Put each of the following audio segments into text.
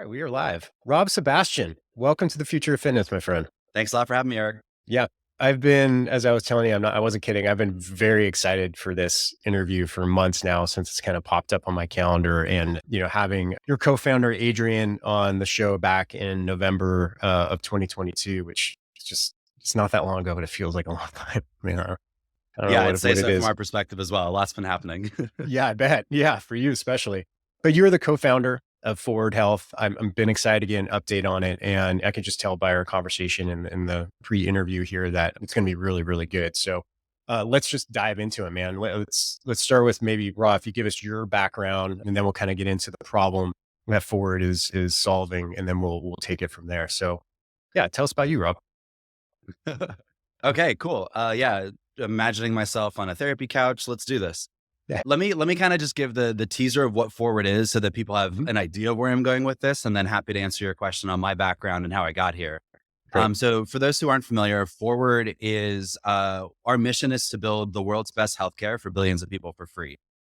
right, we are live. Rob Sebastian, welcome to the future of fitness, my friend. Thanks a lot for having me, Eric. Yeah, I've been, as I was telling you, I wasn't kidding. I've been very excited for this interview for months now since it's kind of popped up on my calendar. And, having your co-founder, Adrian, on the show back in November of 2022, which is just, it's not that long ago, but it feels like a long time. I don't know Yeah, I'd say what it so from is. our perspective as well. A lot's been happening. Yeah, I bet. Yeah, for you especially. But you're the co-founder of Forward Health. I'm been excited to get an update on it, and I can just tell by our conversation in the pre-interview here that it's going to be really, really good. So let's just dive into it, man. Let's start with maybe Raw. If you give us your background, and then we'll kind of get into the problem that Forward is solving, and then we'll take it from there. So yeah, tell us about you, Rob. Okay, cool. Yeah, imagining myself on a therapy couch. Let's do this. Yeah. Let me kind of just give the teaser of what Forward is so that people have Mhm. an idea of where I'm going with this, and then happy to answer your question on my background and how I got here. Great. So for those who aren't familiar, Forward is our mission is to build the world's best healthcare for billions of people for free.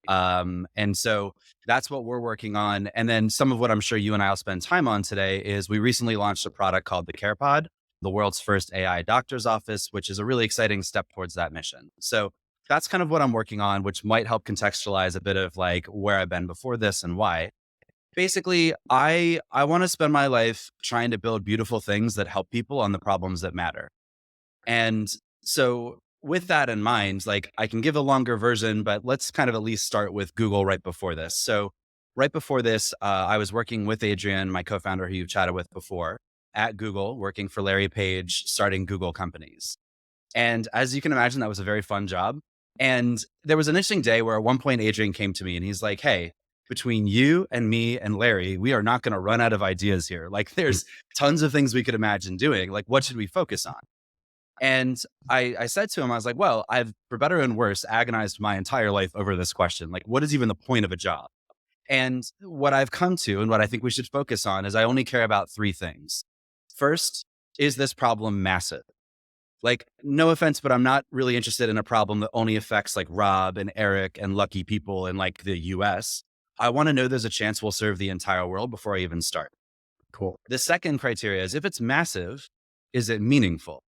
And so that's what we're working on. And then some of what I'm sure you and I'll spend time on today is we recently launched a product called the CarePod, the world's first AI doctor's office, which is a really exciting step towards that mission. So that's kind of what I'm working on, which might help contextualize a bit of like where I've been before this and why. Basically, I want to spend my life trying to build beautiful things that help people on the problems that matter. And so with that in mind, like I can give a longer version, but let's kind of at least start with Google right before this. So right before this, I was working with Adrian, my co-founder who you've chatted with before at Google, working for Larry Page, starting Google companies. And as you can imagine, that was a very fun job. And there was an interesting day where at one point Adrian came to me and he's like, hey, between you and me and Larry, we are not going to run out of ideas here. Like there's tons of things we could imagine doing. Like what should we focus on? And I said to him, I was like, well, I've, for better and worse, agonized my entire life over this question. Like, what is even the point of a job? And what I've come to and what I think we should focus on is I only care about three things. First, is this problem massive? Like, no offense, but I'm not really interested in a problem that only affects like Rob and Eric and lucky people in like the US. I want to know there's a chance we'll serve the entire world before I even start. Cool. The second criteria is if it's massive, is it meaningful?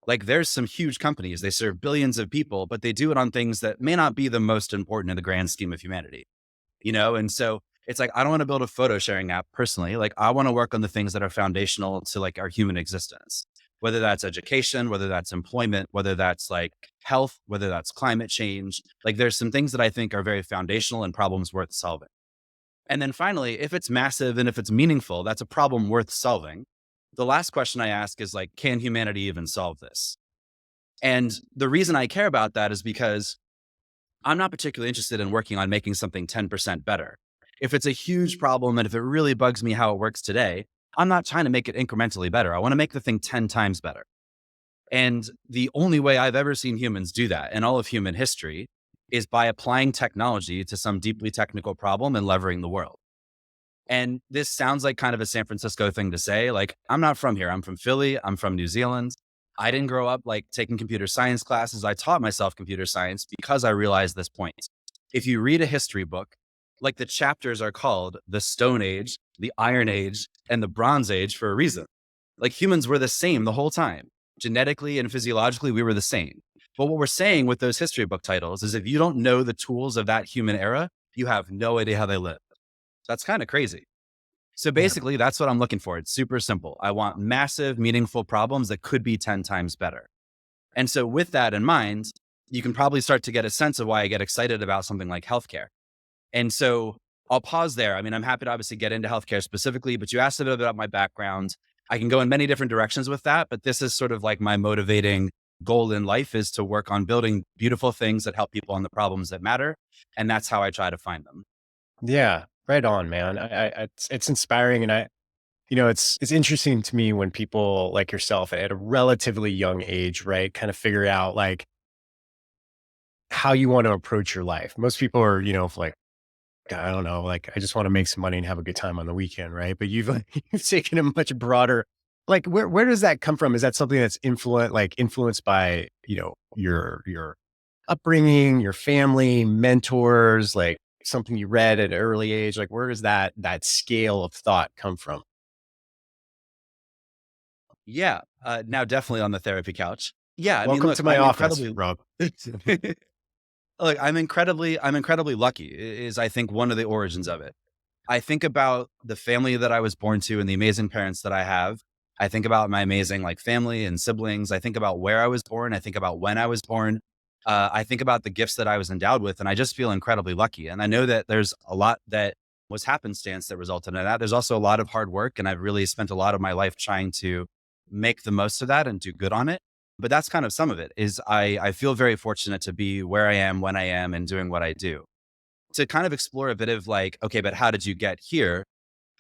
Like there's some huge companies, they serve billions of people, but they do it on things that may not be the most important in the grand scheme of humanity, you know? And so it's like, I don't want to build a photo sharing app personally. Like I want to work on the things that are foundational to like our human existence, whether that's education, whether that's employment, whether that's like health, whether that's climate change. Like there's some things that I think are very foundational and problems worth solving. And then finally, if it's massive and if it's meaningful, that's a problem worth solving. The last question I ask is like, can humanity even solve this? And the reason I care about that is because I'm not particularly interested in working on making something 10% better. If it's a huge problem and if it really bugs me how it works today, I'm not trying to make it incrementally better. I want to make the thing 10 times better. And the only way I've ever seen humans do that in all of human history is by applying technology to some deeply technical problem and levering the world. And this sounds like kind of a San Francisco thing to say. Like, I'm not from here. I'm from Philly. I'm from New Zealand. I didn't grow up like taking computer science classes. I taught myself computer science because I realized this point. If you read a history book, like the chapters are called the Stone Age, the Iron Age, and the Bronze Age for a reason. Like humans were the same the whole time. Genetically and physiologically, we were the same. But what we're saying with those history book titles is if you don't know the tools of that human era, you have no idea how they lived. That's kind of crazy. So Yeah. basically, that's what I'm looking for. It's super simple. I want massive, meaningful problems that could be 10 times better. And so with that in mind, you can probably start to get a sense of why I get excited about something like healthcare. And so I'll pause there. I mean, I'm happy to obviously get into healthcare specifically, but you asked a bit about my background. I can go in many different directions with that, but this is sort of like my motivating goal in life is to work on building beautiful things that help people on the problems that matter. And that's how I try to find them. Yeah, right on, man. It's inspiring, and it's interesting to me when people like yourself at a relatively young age, right, kind of figure out like how you want to approach your life. Most people are, like I don't know, like I just want to make some money and have a good time on the weekend, right? But you've you've taken a much broader. Like, where does that come from? Is that something that's influenced by your upbringing, your family, mentors, like something you read at an early age? Like, where does that scale of thought come from? Yeah. Now definitely on the therapy couch. Yeah. I mean, Welcome look, to my I'm office, incredibly, Rob. look, I'm incredibly lucky is I think one of the origins of it. I think about the family that I was born to and the amazing parents that I have. I think about my amazing like family and siblings. I think about where I was born. I think about when I was born. I think about the gifts that I was endowed with, and I just feel incredibly lucky. And I know that there's a lot that was happenstance that resulted in that. There's also a lot of hard work, and I've really spent a lot of my life trying to make the most of that and do good on it. But that's kind of some of it. Is I feel very fortunate to be where I am, when I am, and doing what I do. To kind of explore a bit of like, okay, but how did you get here?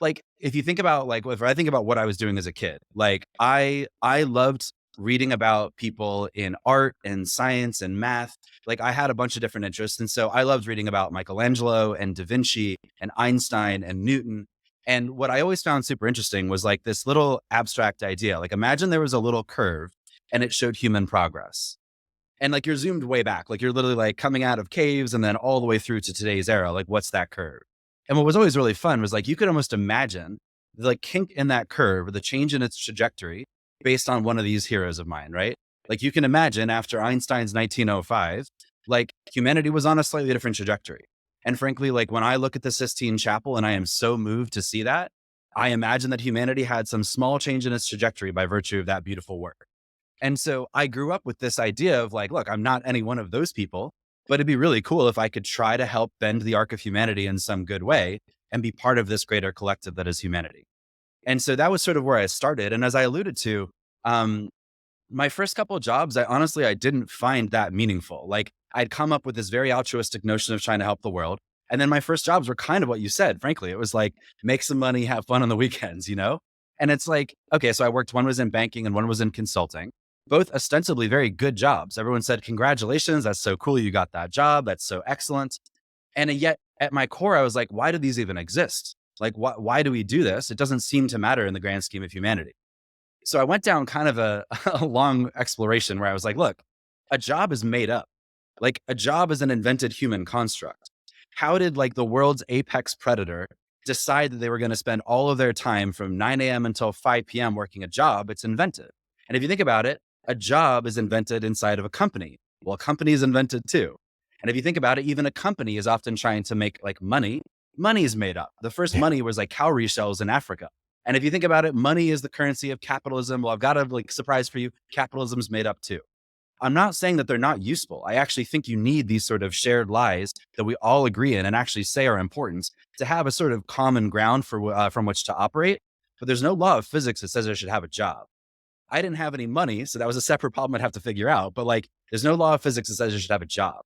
Like if you think about like if I think about what I was doing as a kid, like I loved reading about people in art and science and math. Like I had a bunch of different interests. And so I loved reading about Michelangelo and Da Vinci and Einstein and Newton. And what I always found super interesting was like this little abstract idea. Like imagine there was a little curve and it showed human progress. And like you're zoomed way back, like you're literally like coming out of caves and then all the way through to today's era. Like, what's that curve? And what was always really fun was like you could almost imagine the like kink in that curve or the change in its trajectory based on one of these heroes of mine, right? Like you can imagine after Einstein's 1905, like humanity was on a slightly different trajectory. And frankly, like when I look at the Sistine Chapel and I am so moved to see that, I imagine that humanity had some small change in its trajectory by virtue of that beautiful work. And so I grew up with this idea of like, look, I'm not any one of those people, but it'd be really cool if I could try to help bend the arc of humanity in some good way and be part of this greater collective that is humanity. And so that was sort of where I started. And as I alluded to, um, my first couple of jobs, I didn't find that meaningful. Like I'd come up with this very altruistic notion of trying to help the world. And then my first jobs were kind of what you said, frankly. It was like make some money, have fun on the weekends, you know? And it's like, okay, so I worked, one was in banking and one was in consulting, both ostensibly very good jobs. Everyone said, congratulations, that's so cool. You got that job. That's so excellent. And yet at my core, I was like, why do these even exist? Like, why do we do this? It doesn't seem to matter in the grand scheme of humanity. So I went down kind of a, a long exploration where I was like, look, a job is made up. Like a job is an invented human construct. How did like the world's apex predator decide that they were going to spend all of their time from 9 a.m. until 5 p.m. working a job? It's invented. And if you think about it, a job is invented inside of a company. Well, a company is invented too. And if you think about it, even a company is often trying to make like money. Money is made up. The first Yeah. money was like cowrie shells in Africa. And if you think about it, money is the currency of capitalism. Well, I've got a like surprise for you. Capitalism's made up too. I'm not saying that they're not useful. I actually think you need these sort of shared lies that we all agree in and actually say are important to have a sort of common ground for from which to operate. But there's no law of physics that says I should have a job. I didn't have any money, so that was a separate problem I'd have to figure out. But like, there's no law of physics that says I should have a job.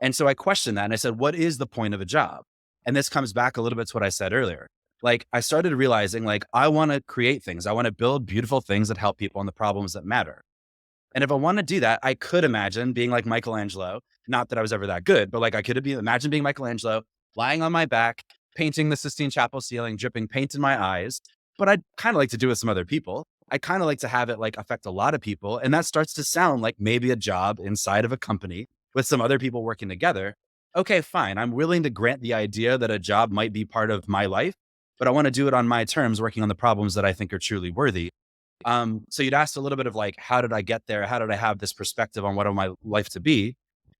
And so I questioned that and I said, what is the point of a job? And this comes back a little bit to what I said earlier. Like I started realizing like I want to create things. I want to build beautiful things that help people on the problems that matter. And if I want to do that, I could imagine being like Michelangelo. Not that I was ever that good, but like I could imagine being Michelangelo, lying on my back, painting the Sistine Chapel ceiling, dripping paint in my eyes. But I'd kind of like to do it with some other people. I kind of like to have it like affect a lot of people. And that starts to sound like maybe a job inside of a company with some other people working together. Okay, fine. I'm willing to grant the idea that a job might be part of my life, but I want to do it on my terms, working on the problems that I think are truly worthy. So you'd asked a little bit of like, how did I get there? How did I have this perspective on what I want my life to be?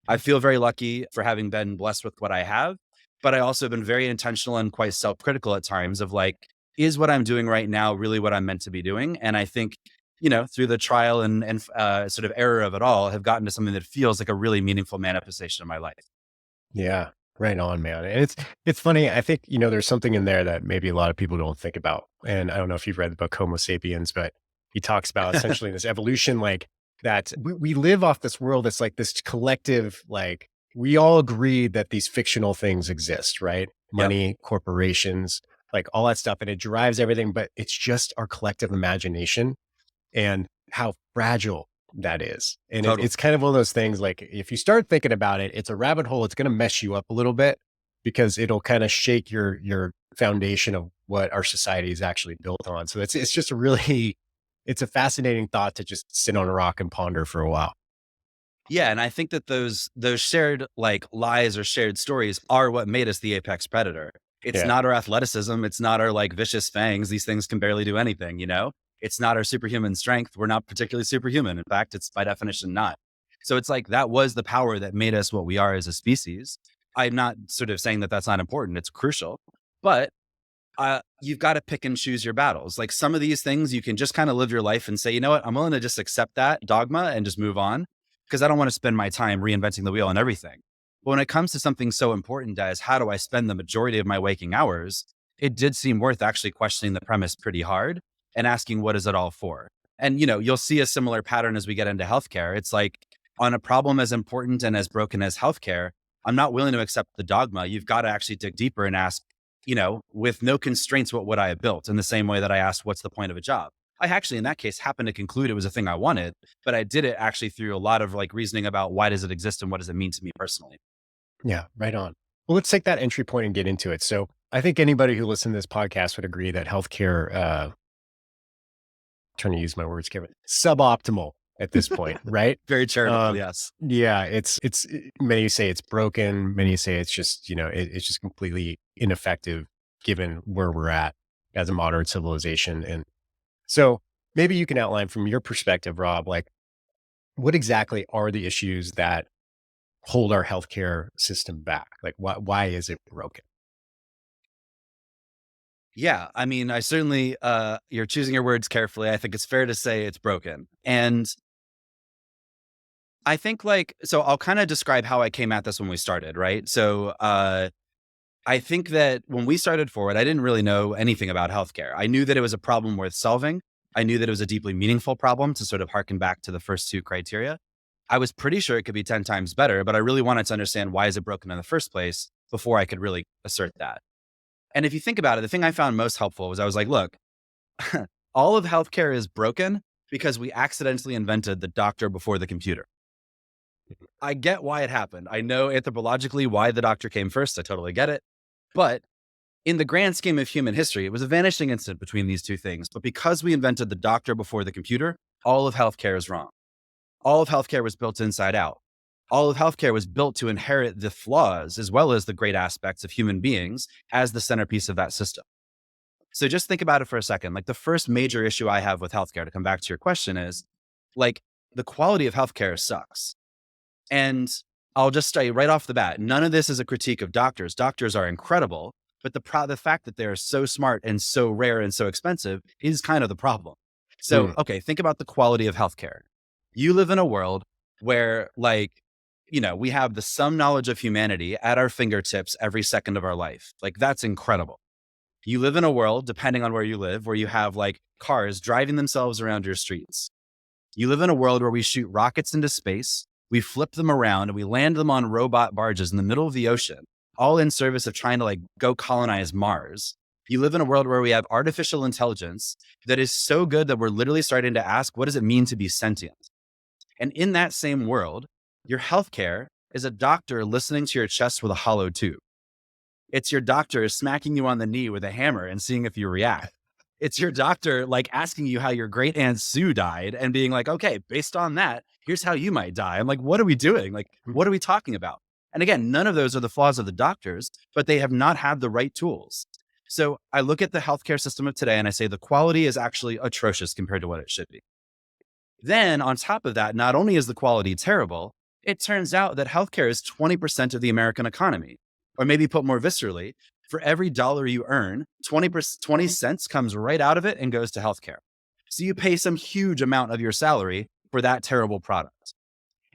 I feel very lucky for having been blessed with what I have, but I also have been very intentional and quite self-critical at times of like, is what I'm doing right now really what I'm meant to be doing? And I think, through the trial and sort of error of it all, have gotten to something that feels like a really meaningful manifestation of my life. Yeah, right on, man. And it's funny. I think there's something in there that maybe a lot of people don't think about. And I don't know if you've read the book Homo Sapiens, but he talks about essentially this evolution, like that we live off this world that's like this collective, like we all agree that these fictional things exist, right? Yep, Money, corporations, like all that stuff, and it drives everything. But it's just our collective imagination and how fragile that is. And totally. it's kind of one of those things like if you start thinking about it, it's a rabbit hole. It's going to mess you up a little bit because it'll kind of shake your foundation of what our society is actually built on. So it's just a really it's a fascinating thought to just sit on a rock and ponder for a while. Yeah, and I think that those shared like lies or shared stories are what made us the apex predator. It's Yeah. not our athleticism, it's not our like vicious fangs. These things can barely do anything, you know? It's not our superhuman strength. We're not particularly superhuman. In fact, it's by definition not. So it's like that was the power that made us what we are as a species. I'm not sort of saying that that's not important. It's crucial. But you've got to pick and choose your battles. Like some of these things, you can just kind of live your life and say, you know what, I'm willing to just accept that dogma and just move on because I don't want to spend my time reinventing the wheel on everything. But when it comes to something so important as how do I spend the majority of my waking hours, it did seem worth actually questioning the premise pretty hard and asking, what is it all for? And, you know, you'll see a similar pattern as we get into healthcare. It's like on a problem as important and as broken as healthcare, I'm not willing to accept the dogma. You've got to actually dig deeper and ask, you know, with no constraints, what would I have built? In the same way that I asked, what's the point of a job? I actually, in that case, happened to conclude it was a thing I wanted, but I did it actually through a lot of like reasoning about why does it exist and what does it mean to me personally. Yeah, right on. Well, let's take that entry point and get into it. So I think anybody who listens to this podcast would agree that healthcare, trying to use my words carefully, suboptimal at this point, right? Very charitable, Um, yes. yeah, many say it's broken. Many say it's just, it's just completely ineffective given where we're at as a modern civilization. And so maybe you can outline from your perspective, Rob, like what exactly are the issues that hold our healthcare system back? Like why is it broken? Yeah, I mean, I certainly, you're choosing your words carefully. I think it's fair to say it's broken. And I think like, so I'll kind of describe how I came at this when we started, right? So, I think that when we started forward, I didn't really know anything about healthcare. I knew that it was a problem worth solving. I knew that it was a deeply meaningful problem to sort of harken back to the first two criteria. I was pretty sure it could be 10 times better, but I really wanted to understand why is it broken in the first place before I could really assert that. And if you think about it, the thing I found most helpful was I was like, look, all of healthcare is broken because we accidentally invented the doctor before the computer. I get why it happened. I know anthropologically why the doctor came first. I totally get it. But in the grand scheme of human history, it was a vanishing instant between these two things. But because we invented the doctor before the computer, all of healthcare is wrong. All of healthcare was built inside out. All of healthcare was built to inherit the flaws as well as the great aspects of human beings as the centerpiece of that system. So just think about it for a second. Like the first major issue I have with healthcare, to come back to your question, is like the quality of healthcare sucks. And I'll just say right off the bat, none of this is a critique of doctors. Doctors are incredible, but the fact that they're so smart and so rare and so expensive is kind of the problem. So, Mm, okay, think about the quality of healthcare. You live in a world where, like, you know, we have the sum knowledge of humanity at our fingertips every second of our life. Like, that's incredible. You live in a world, depending on where you live, where you have like cars driving themselves around your streets. You live in a world where we shoot rockets into space, we flip them around, and we land them on robot barges in the middle of the ocean, all in service of trying to like go colonize Mars. You live in a world where we have artificial intelligence that is so good that we're literally starting to ask, what does it mean to be sentient? And in that same world, your healthcare is a doctor listening to your chest with a hollow tube. It's your doctor smacking you on the knee with a hammer and seeing if you react. It's your doctor like asking you how your great aunt Sue died and being like, okay, based on that, here's how you might die. I'm like, what are we doing? Like, mm, what are we talking about? And again, none of those are the flaws of the doctors, but they have not had the right tools. So I look at the healthcare system of today and I say the quality is actually atrocious compared to what it should be. Then on top of that, not only is the quality terrible, it turns out that healthcare is 20% of the American economy. Or maybe put more viscerally, for every dollar you earn, 20 cents comes right out of it and goes to healthcare. So you pay some huge amount of your salary for that terrible product.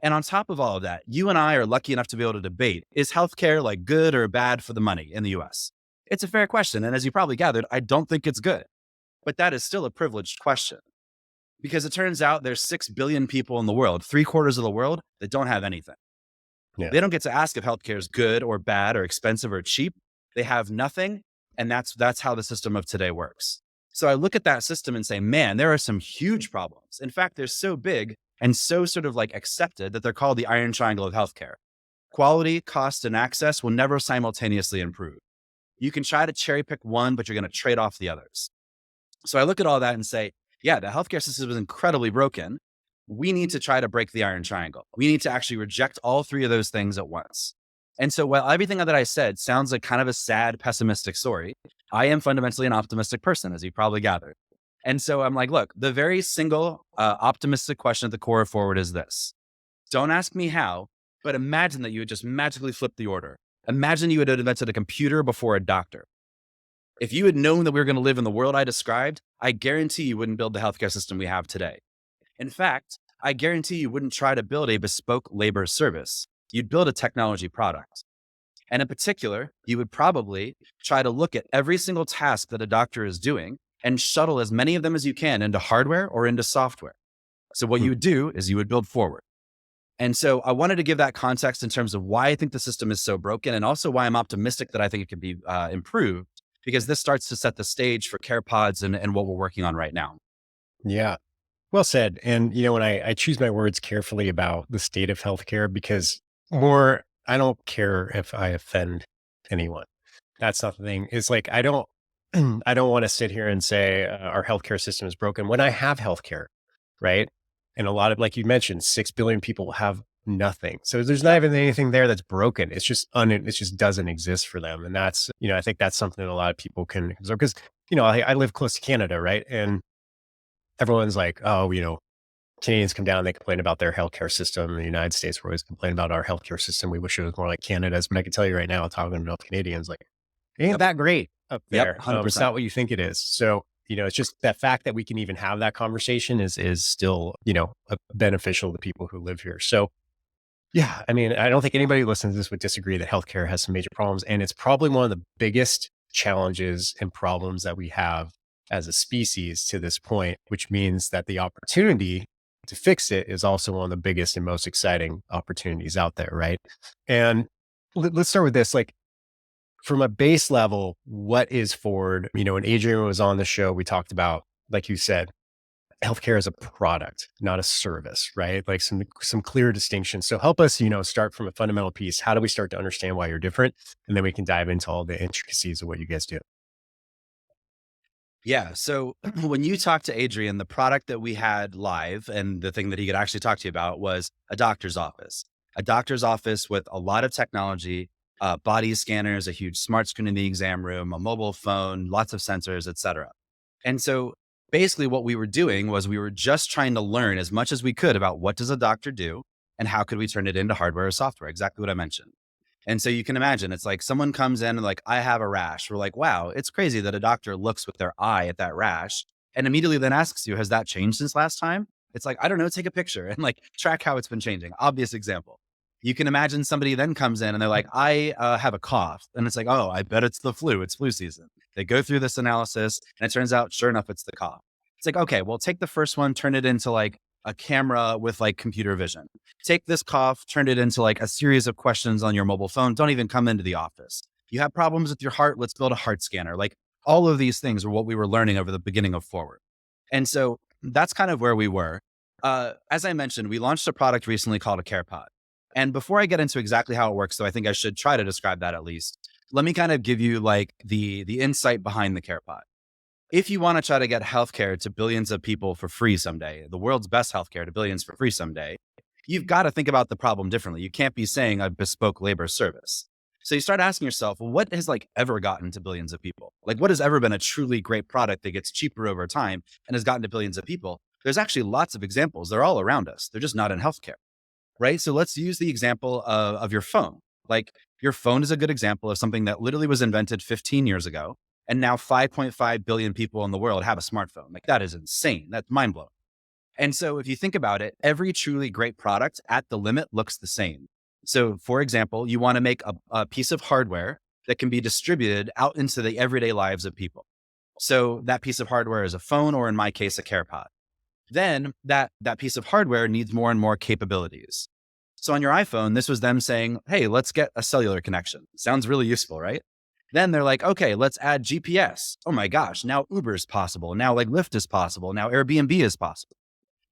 And on top of all of that, you and I are lucky enough to be able to debate, is healthcare like good or bad for the money in the US? It's a fair question. And as you probably gathered, I don't think it's good. But that is still a privileged question because it turns out there's 6 billion people in the world, 3/4 of the world that don't have anything. yeah. They don't get to ask if healthcare is good or bad or expensive or cheap. They have nothing. And that's how the system of today works. So I look at that system and say, man, there are some huge problems. In fact, they're so big and so sort of like accepted that they're called the iron triangle of healthcare. Quality, cost, and access will never simultaneously improve. You can try to cherry pick one, but you're going to trade off the others. So I look at all that and say, yeah, the healthcare system is incredibly broken. we need to try to break the iron triangle. We need to actually reject all three of those things at once. And so while everything that I said sounds like kind of a sad, pessimistic story, I am fundamentally an optimistic person, as you probably gathered. And so I'm like, look, the very single optimistic question at the core of Forward is this. Don't ask me how, but imagine that you had just magically flipped the order. Imagine you had invented a computer before a doctor. If you had known that we were going to live in the world I described, I guarantee you wouldn't build the healthcare system we have today. In fact, I guarantee you wouldn't try to build a bespoke labor service. You'd build a technology product. And in particular, you would probably try to look at every single task that a doctor is doing and shuttle as many of them as you can into hardware or into software. So what Hmm. you would do is you would build Forward. And so I wanted to give that context in terms of why I think the system is so broken and also why I'm optimistic that I think it can be improved, because this starts to set the stage for care pods and what we're working on right now. Yeah. Well said. And, when I choose my words carefully about the state of healthcare, because I don't care if I offend anyone. That's not the thing. It's like, I don't, I don't want to sit here and say our healthcare system is broken when I have healthcare, right? And a lot of, like you mentioned, 6 billion people have nothing. So there's not Yep. even anything there that's broken. It just doesn't exist for them. And that's, I think that's something that a lot of people can observe because, I live close to Canada, right? And everyone's like, oh, Canadians come down, they complain about their healthcare system. In the United States, we're always complaining about our healthcare system. We wish it was more like Canada's. But I can tell you right now, talking to enough Canadians, like, it ain't Yep. that great up Yep. there. It's 100%. not what you think it is. So, it's just that fact that we can even have that conversation is still, beneficial to people who live here. So, yeah, I mean, I don't think anybody who listens to this would disagree that healthcare has some major problems. And it's probably one of the biggest challenges and problems that we have as a species to this point, which means that the opportunity to fix it is also one of the biggest and most exciting opportunities out there, right? And let's start with this. Like, from a base level, what is Ford? When Adrian was on the show, we talked about, like you said, healthcare is a product, not a service, right? Like some clear distinctions. So help us, start from a fundamental piece. How do we start to understand why you're different? And then we can dive into all the intricacies of what you guys do. Yeah. So when you talked to Adrian, the product that we had live and the thing that he could actually talk to you about was a doctor's office with a lot of technology, body scanners, a huge smart screen in the exam room, a mobile phone, lots of sensors, et cetera. And so basically what we were doing was we were just trying to learn as much as we could about what does a doctor do and how could we turn it into hardware or software, exactly what I mentioned. And so you can imagine it's like someone comes in and like, I have a rash. We're like, wow, it's crazy that a doctor looks with their eye at that rash and immediately then asks you, has that changed since last time? It's like, I don't know, take a picture and like track how it's been changing. Obvious example. You can imagine somebody then comes in and they're like, I have a cough. And it's like, oh, I bet it's the flu. It's flu season. They go through this analysis and it turns out, sure enough, it's the cough. It's like, okay, well, take the first one, turn it into like a camera with like computer vision. Take this cough, turn it into like a series of questions on your mobile phone. Don't even come into the office. You have problems with your heart. Let's build a heart scanner. Like all of these things are what we were learning over the beginning of Forward. And so that's kind of where we were. As I mentioned, we launched a product recently called a CarePod. And before I get into exactly how it works, though, I think I should try to describe that at least. Let me kind of give you like the insight behind the CarePod. If you want to try to get healthcare to billions of people for free someday, the world's best healthcare to billions for free someday, you've got to think about the problem differently. You can't be saying a bespoke labor service. So you start asking yourself, well, what has like ever gotten to billions of people? Like what has ever been a truly great product that gets cheaper over time and has gotten to billions of people? There's actually lots of examples. They're all around us. They're just not in healthcare, right? So let's use the example of your phone. Like your phone is a good example of something that literally was invented 15 years ago. And now 5.5 billion people in the world have a smartphone. Like that is insane. That's mind blowing. And so if you think about it, every truly great product at the limit looks the same. So for example, you want to make a piece of hardware that can be distributed out into the everyday lives of people. So that piece of hardware is a phone, or in my case, a CarePod. Then that piece of hardware needs more and more capabilities. So on your iPhone, this was them saying, hey, let's get a cellular connection. Sounds really useful, right? Then they're like, okay, let's add GPS. Oh my gosh, now Uber is possible. Now like Lyft is possible. Now Airbnb is possible.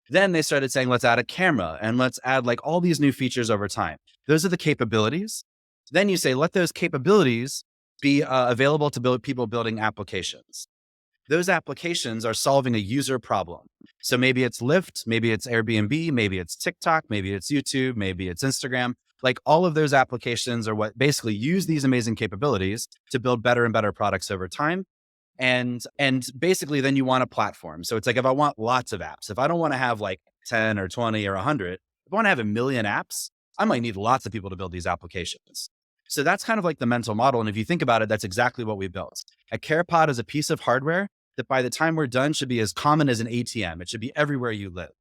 Then they started saying, let's add a camera and let's add like all these new features over time. Those are the capabilities. Then you say, let those capabilities be available to people building applications. Those applications are solving a user problem. So maybe it's Lyft, maybe it's Airbnb, maybe it's TikTok, maybe it's YouTube, maybe it's Instagram. Like all of those applications are what basically use these amazing capabilities to build better and better products over time. And basically then you want a platform. So it's like if I want lots of apps, if I don't want to have like 10 or 20 or 100, if I want to have a million apps, I might need lots of people to build these applications. So that's kind of like the mental model. And if you think about it, that's exactly what we built. A CarePod is a piece of hardware that by the time we're done should be as common as an ATM. It should be everywhere you live.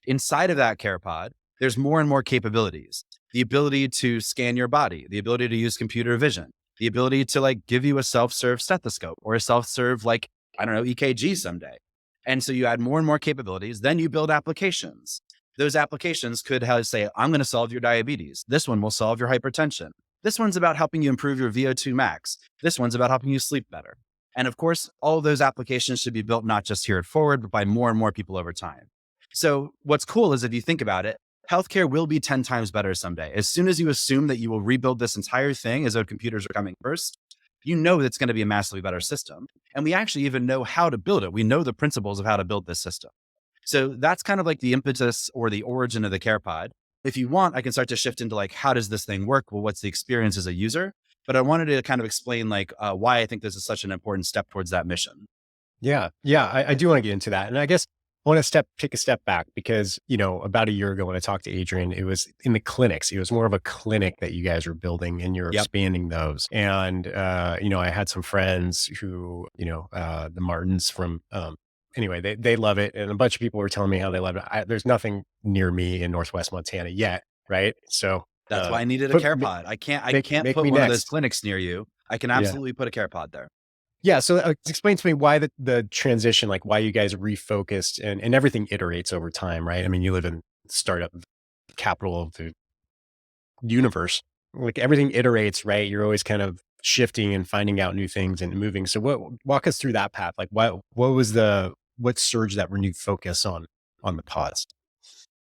Inside of that CarePod, there's more and more capabilities. The ability to scan your body, the ability to use computer vision, the ability to like give you a self-serve stethoscope or a self-serve, like, I don't know, EKG someday. And so you add more and more capabilities, then you build applications. Those applications could say, I'm going to solve your diabetes. This one will solve your hypertension. This one's about helping you improve your VO2 max. This one's about helping you sleep better. And of course, all of those applications should be built not just here at Forward, but by more and more people over time. So what's cool is if you think about it, healthcare will be 10 times better someday. As soon as you assume that you will rebuild this entire thing as though computers are coming first, you know it's going to be a massively better system. And we actually even know how to build it. We know the principles of how to build this system. So that's kind of like the impetus or the origin of the CarePod. If you want, I can start to shift into like, how does this thing work? Well, what's the experience as a user? But I wanted to kind of explain like why I think this is such an important step towards that mission. Yeah. Yeah. I do want to get into that. And I guess I want to take a step back because, about a year ago when I talked to Adrian, it was in the clinics. It was more of a clinic that you guys were building and you're Yep. expanding those. And, I had some friends who, the Martins from, anyway, they love it. And a bunch of people were telling me how they love it. There's nothing near me in Northwest Montana yet. Right. So, That's why I needed a put, CarePod. I can't make put me one of those next. clinics near you. I can Yeah. absolutely put a CarePod there. Yeah, so, explain to me why the transition, like, why you guys refocused and everything iterates over time, right? I mean, you live in startup capital of the universe. Like, everything iterates, right? You're always kind of shifting and finding out new things and moving. So walk us through that path. Like, what surged that renewed focus on the pause?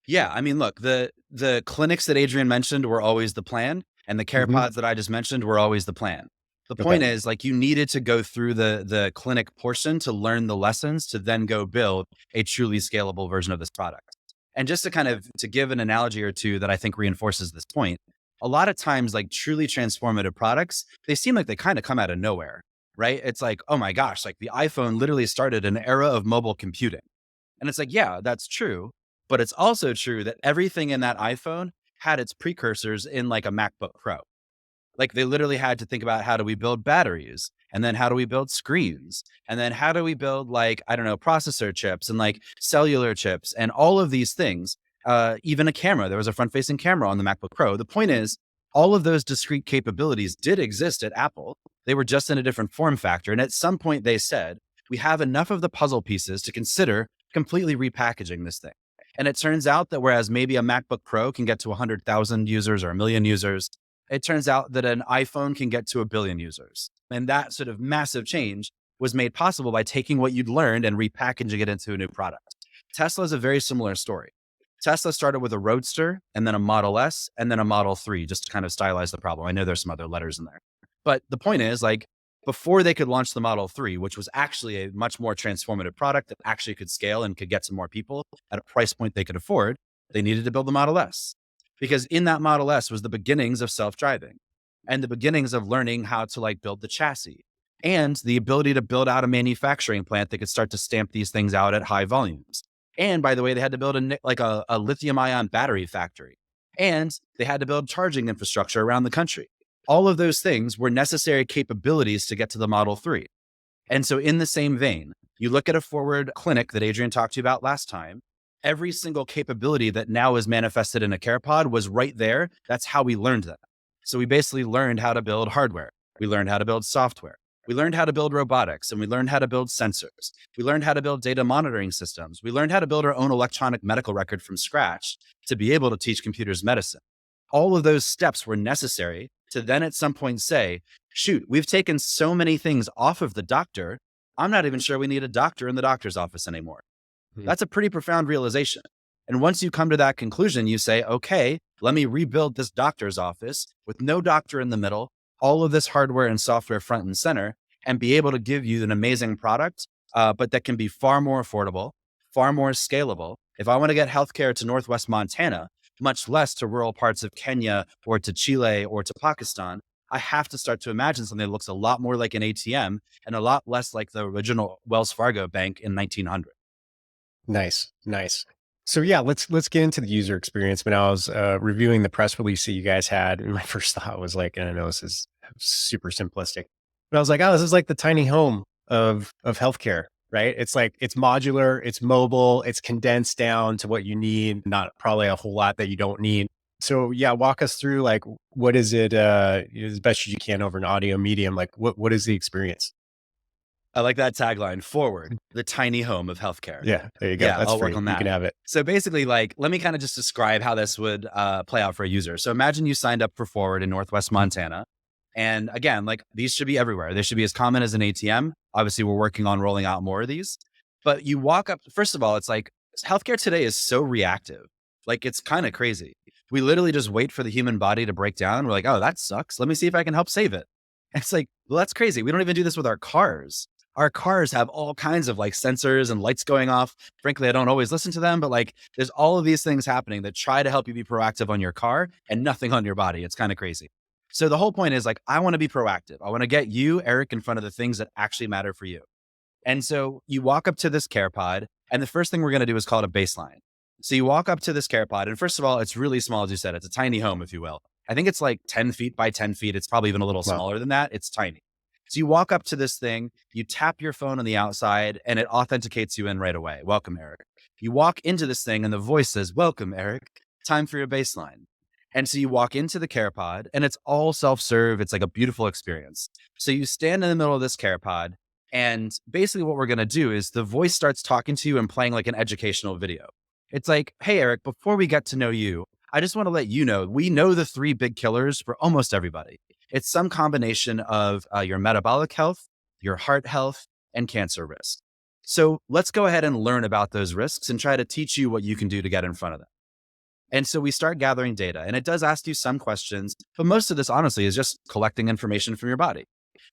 Yeah, I mean, look, the clinics that Adrian mentioned were always the plan, and the Mhm. CarePods that I just mentioned were always the plan. The Okay. point is, like, you needed to go through the clinic portion to learn the lessons to then go build a truly scalable version of this product. And just to kind of to give an analogy or two that I think reinforces this point, a lot of times, like truly transformative products, they seem like they kind of come out of nowhere, right? It's like, oh my gosh, like the iPhone literally started an era of mobile computing. And it's like, yeah, that's true. But it's also true that everything in that iPhone had its precursors in like a MacBook Pro. Like they literally had to think about how do we build batteries? And then how do we build screens? And then how do we build like, I don't know, processor chips and like cellular chips and all of these things? Even a camera. There was a front facing camera on the MacBook Pro. The point is, all of those discrete capabilities did exist at Apple. They were just in a different form factor. And at some point, they said, we have enough of the puzzle pieces to consider completely repackaging this thing. And it turns out that whereas maybe a MacBook Pro can get to 100,000 users or a million users, it turns out that an iPhone can get to a billion users. And that sort of massive change was made possible by taking what you'd learned and repackaging it into a new product. Tesla is a very similar story. Tesla started with a Roadster and then a Model S and then a Model 3, just to kind of stylize the problem. I know there's some other letters in there. But the point is, like, before they could launch the Model 3, which was actually a much more transformative product that actually could scale and could get to more people at a price point they could afford, they needed to build the Model S. Because in that Model S was the beginnings of self-driving and the beginnings of learning how to like build the chassis and the ability to build out a manufacturing plant that could start to stamp these things out at high volumes. And by the way, they had to build a lithium ion battery factory and they had to build charging infrastructure around the country. All of those things were necessary capabilities to get to the Model 3. And so, in the same vein, you look at a forward clinic that Adrian talked to you about last time. Every single capability that now is manifested in a CarePod was right there. That's how we learned that. So, we basically learned how to build hardware. We learned how to build software. We learned how to build robotics and we learned how to build sensors. We learned how to build data monitoring systems. We learned how to build our own electronic medical record from scratch to be able to teach computers medicine. All of those steps were necessary to then at some point say, shoot, we've taken so many things off of the doctor. I'm not even sure we need a doctor in the doctor's office anymore. Hmm. That's a pretty profound realization. And once you come to that conclusion, you say, okay, let me rebuild this doctor's office with no doctor in the middle, all of this hardware and software front and center, and be able to give you an amazing product but that can be far more affordable, far more scalable. If I want to get healthcare to Northwest Montana, much less to rural parts of Kenya or to Chile or to Pakistan, I have to start to imagine something that looks a lot more like an ATM and a lot less like the original Wells Fargo bank in 1900. Nice, nice. So yeah, let's get into the user experience. When I was reviewing the press release that you guys had, and my first thought was like, and I know this is super simplistic, but I was like, oh, this is like the tiny home of healthcare, right? It's like it's modular, it's mobile, it's condensed down to what you need, not probably a whole lot that you don't need. So yeah, walk us through like what is it as best as you can over an audio medium, like what is the experience? I like that tagline, forward, the tiny home of healthcare. Yeah, there you go. Yeah, That's I'll work free. on You can that. have it. So basically, like, let me kind of just describe how this would play out for a user. So imagine you signed up for Forward in Northwest Montana. And again, like these should be everywhere. They should be as common as an ATM. Obviously, we're working on rolling out more of these. But you walk up, first of all, it's like healthcare today is so reactive. Like, it's kind of crazy. We literally just wait for the human body to break down. We're like, oh, that sucks. Let me see if I can help save it. It's like, well, that's crazy. We don't even do this with our cars. Our cars have all kinds of like sensors and lights going off. Frankly, I don't always listen to them, but like there's all of these things happening that try to help you be proactive on your car and nothing on your body. It's kind of crazy. So the whole point is like, I want to be proactive. I want to get you, Eric, in front of the things that actually matter for you. And so you walk up to this care pod, and the first thing we're going to do is call it a baseline. So you walk up to this care pod, and first of all, it's really small, as you said. It's a tiny home, if you will. I think it's like 10 feet by 10 feet. It's probably even a little Well, smaller than that. It's tiny. So you walk up to this thing, you tap your phone on the outside, and it authenticates you in right away. Welcome, Eric. You walk into this thing, and the voice says, welcome, Eric. Time for your baseline. And so you walk into the care pod, and it's all self serve. It's like a beautiful experience. So you stand in the middle of this care pod, and basically, what we're going to do is the voice starts talking to you and playing like an educational video. It's like, hey, Eric, before we get to know you, I just want to let you know we know the three big killers for almost everybody. It's some combination of your metabolic health, your heart health, and cancer risk. So let's go ahead and learn about those risks and try to teach you what you can do to get in front of them. And so we start gathering data, and it does ask you some questions, but most of this, honestly, is just collecting information from your body.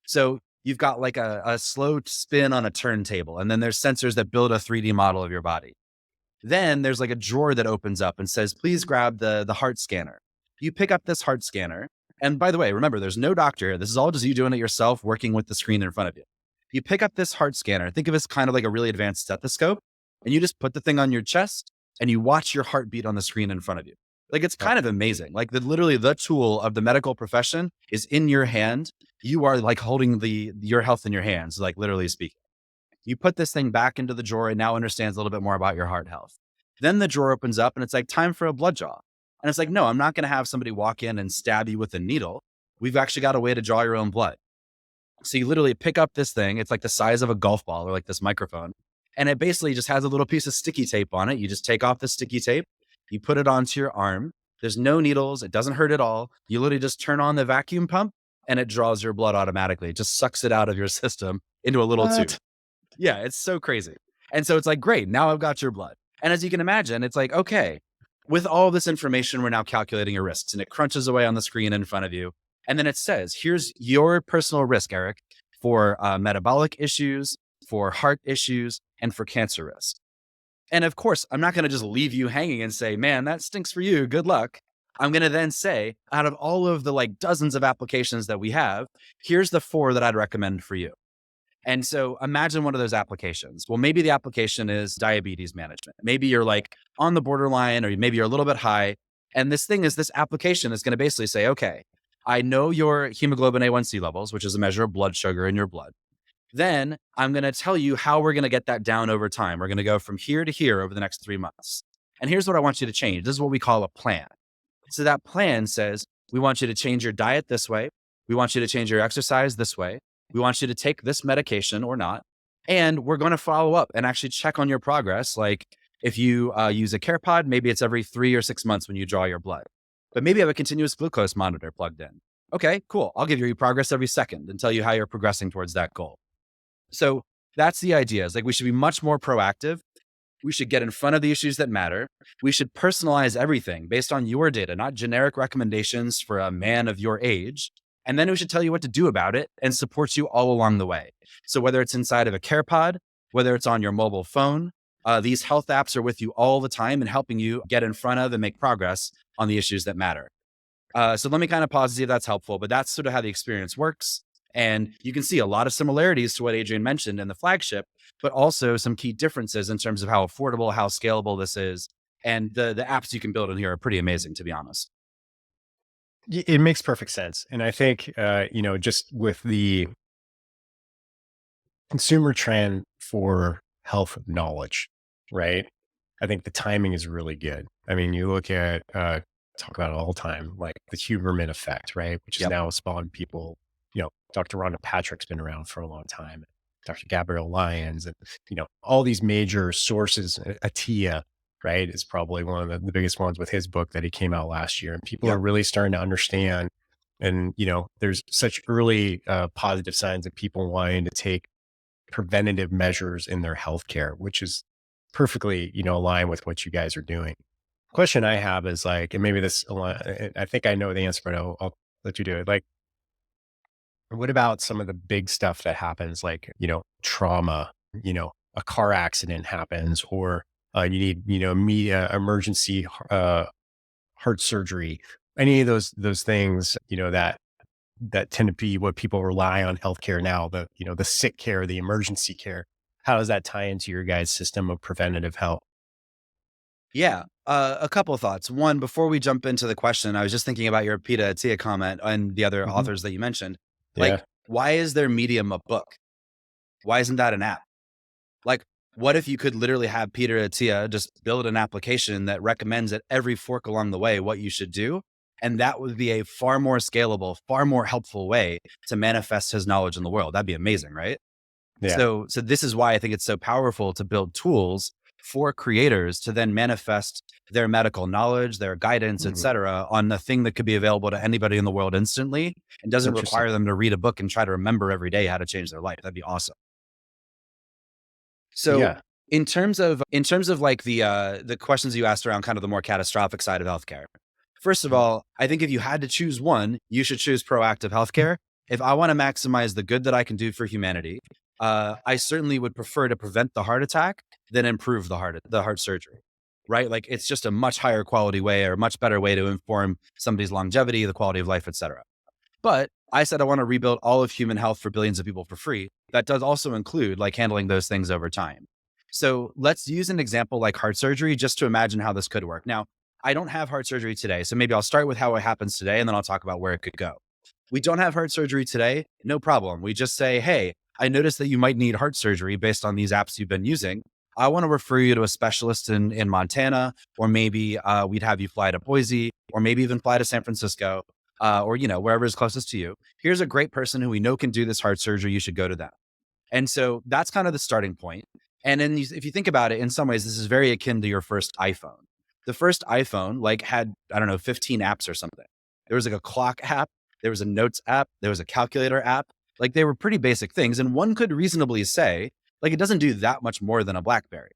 So you've got like a slow spin on a turntable, and then there's sensors that build a 3D model of your body. Then there's like a drawer that opens up and says, please grab the heart scanner. You pick up this heart scanner. And by the way, remember, there's no doctor here. This is all just you doing it yourself, working with the screen in front of you. You pick up this heart scanner. Think of it as kind of like a really advanced stethoscope. And you just put the thing on your chest and you watch your heartbeat on the screen in front of you. Like, it's kind of amazing. Like, literally the tool of the medical profession is in your hand. You are like holding your health in your hands, like literally speaking. You put this thing back into the drawer and now understands a little bit more about your heart health. Then the drawer opens up and it's like, time for a blood draw. And it's like, no, I'm not going to have somebody walk in and stab you with a needle. We've actually got a way to draw your own blood. So you literally pick up this thing. It's like the size of a golf ball or like this microphone. And it basically just has a little piece of sticky tape on it. You just take off the sticky tape, you put it onto your arm. There's no needles. It doesn't hurt at all. You literally just turn on the vacuum pump and it draws your blood automatically. It just sucks it out of your system into a little tube. what? Yeah, it's so crazy. And so it's like, great, now I've got your blood. And as you can imagine, it's like, okay, with all this information, we're now calculating your risks. And it crunches away on the screen in front of you. And then it says, here's your personal risk, Eric, for metabolic issues, for heart issues, and for cancer risk. And of course, I'm not going to just leave you hanging and say, man, that stinks for you. Good luck. I'm going to then say, out of all of the like dozens of applications that we have, here's the 4 that I'd recommend for you. And so imagine one of those applications. Well, maybe the application is diabetes management. Maybe you're like on the borderline, or maybe you're a little bit high. And this application is going to basically say, okay, I know your hemoglobin A1C levels, which is a measure of blood sugar in your blood. Then I'm going to tell you how we're going to get that down over time. We're going to go from here to here over the next 3 months. And here's what I want you to change. This is what we call a plan. So that plan says, we want you to change your diet this way. We want you to change your exercise this way. We want you to take this medication or not. And we're going to follow up and actually check on your progress. Like if you use a care pod, maybe it's every 3 or 6 months when you draw your blood. But maybe you have a continuous glucose monitor plugged in. Okay, cool. I'll give you your progress every second and tell you how you're progressing towards that goal. So that's the idea. Is like we should be much more proactive. We should get in front of the issues that matter. We should personalize everything based on your data, not generic recommendations for a man of your age. And then we should tell you what to do about it and support you all along the way. So whether it's inside of a care pod, whether it's on your mobile phone. These health apps are with you all the time and helping you get in front of and make progress on the issues that matter. So let me kind of pause to see if that's helpful, but that's sort of how the experience works. And you can see a lot of similarities to what Adrian mentioned in the flagship, but also some key differences in terms of how affordable, how scalable this is. And the apps you can build in here are pretty amazing, to be honest. It makes perfect sense. And I think, just with the consumer trend for health knowledge, right? I think the timing is really good. I mean, you look at, talk about it all the time, like the Huberman effect, right? Which has Yep. now spawned people, Dr. Rhonda Patrick's been around for a long time, Dr. Gabrielle Lyons, and, all these major sources, Atia, right, is probably one of the biggest ones with his book that he came out last year. And people are Yep. really starting to understand. And, there's such early positive signs of people wanting to take preventative measures in their healthcare, which is perfectly, aligned with what you guys are doing. Question I have is like, and maybe I think I know the answer, but I'll let you do it. Like, what about some of the big stuff that happens, like, trauma, a car accident happens, or you need, emergency heart surgery, any of those things, that tend to be what people rely on healthcare now, the sick care, the emergency care. How does that tie into your guys' system of preventative health? Yeah. A couple of thoughts. One, before we jump into the question, I was just thinking about your Peta Atia comment and the other Mhm. authors that you mentioned. Like, Yeah. why is their medium a book? Why isn't that an app? Like, what if you could literally have Peter Attia just build an application that recommends at every fork along the way what you should do? And that would be a far more scalable, far more helpful way to manifest his knowledge in the world. That'd be amazing, right? Yeah. So this is why I think it's so powerful to build tools for creators to then manifest their medical knowledge, their guidance, et Mhm. cetera, on a thing that could be available to anybody in the world instantly and doesn't Interesting. require them to read a book and try to remember every day how to change their life. That'd be awesome. So Yeah. in terms of like the questions you asked around kind of the more catastrophic side of healthcare. First of Mhm. all, I think if you had to choose one, you should choose proactive healthcare. If I want to maximize the good that I can do for humanity, I certainly would prefer to prevent the heart attack than improve the heart surgery. Right? Like it's just a much higher quality way or a much better way to inform somebody's longevity, the quality of life, et cetera. But I said I want to rebuild all of human health for billions of people for free. That does also include like handling those things over time. So let's use an example like heart surgery just to imagine how this could work. Now, I don't have heart surgery today. So maybe I'll start with how it happens today and then I'll talk about where it could go. We don't have heart surgery today. No problem. We just say, hey, I noticed that you might need heart surgery based on these apps you've been using. I want to refer you to a specialist in Montana, or maybe we'd have you fly to Boise, or maybe even fly to San Francisco, or wherever is closest to you. Here's a great person who we know can do this heart surgery. You should go to them. And so that's kind of the starting point. And then if you think about it, in some ways, this is very akin to your first iPhone. The first iPhone like had, I don't know, 15 apps or something. There was like a clock app, there was a notes app, there was a calculator app. Like they were pretty basic things. And one could reasonably say, like, it doesn't do that much more than a BlackBerry,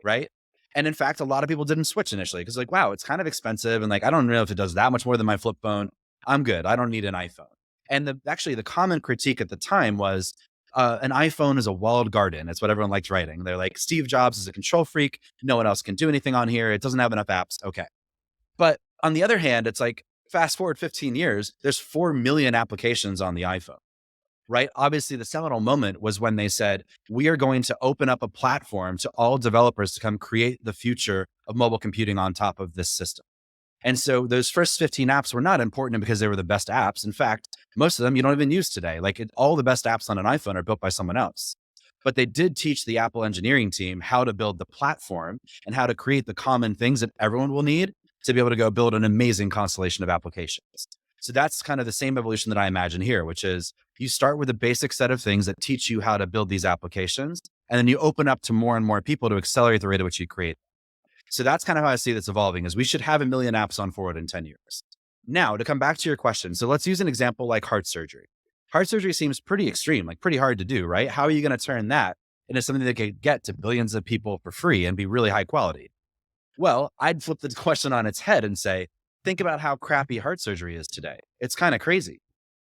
right? And in fact, a lot of people didn't switch initially because, like, wow, it's kind of expensive. And like, I don't know if it does that much more than my flip phone. I'm good. I don't need an iPhone. And actually, the common critique at the time was an iPhone is a walled garden. It's what everyone likes writing. They're like, Steve Jobs is a control freak. No one else can do anything on here. It doesn't have enough apps. Okay. But on the other hand, it's like, fast forward 15 years, there's 4 million applications on the iPhone, right? Obviously, the seminal moment was when they said, we are going to open up a platform to all developers to come create the future of mobile computing on top of this system. And so those first 15 apps were not important because they were the best apps. In fact, most of them you don't even use today. Like all the best apps on an iPhone are built by someone else. But they did teach the Apple engineering team how to build the platform and how to create the common things that everyone will need to be able to go build an amazing constellation of applications. So that's kind of the same evolution that I imagine here, which is you start with a basic set of things that teach you how to build these applications, and then you open up to more and more people to accelerate the rate at which you create. So that's kind of how I see this evolving is we should have a million apps on forward in 10 years. Now, to come back to your question. So let's use an example like heart surgery. Heart surgery seems pretty extreme, like pretty hard to do, right? How are you going to turn that into something that could get to billions of people for free and be really high quality? Well, I'd flip the question on its head and say, think about how crappy heart surgery is today. It's kind of crazy.